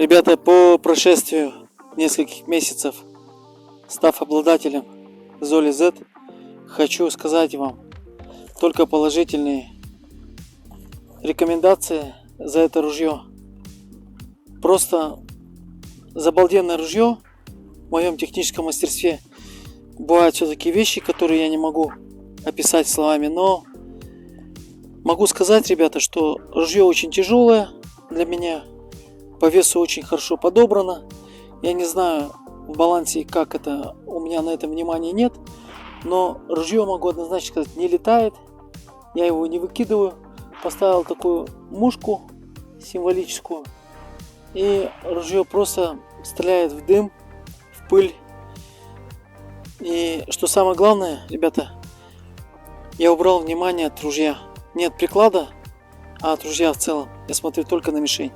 Ребята, по прошествию нескольких месяцев, став обладателем Zoli Z, хочу сказать вам только положительные рекомендации за это ружье. Просто забалденное ружье в моем техническом мастерстве. Бывают все-таки вещи, которые я не могу описать словами, но могу сказать, ребята, что ружье очень тяжелое для меня. По весу очень хорошо подобрано. Я не знаю в балансе, как это, у меня на этом внимания нет. Но ружье, могу однозначно сказать, не летает. Я его не выкидываю. Поставил такую мушку символическую. И ружье просто стреляет в дым, в пыль. И что самое главное, ребята, я убрал внимание от ружья. Не от приклада, а от ружья в целом. Я смотрю только на мишень.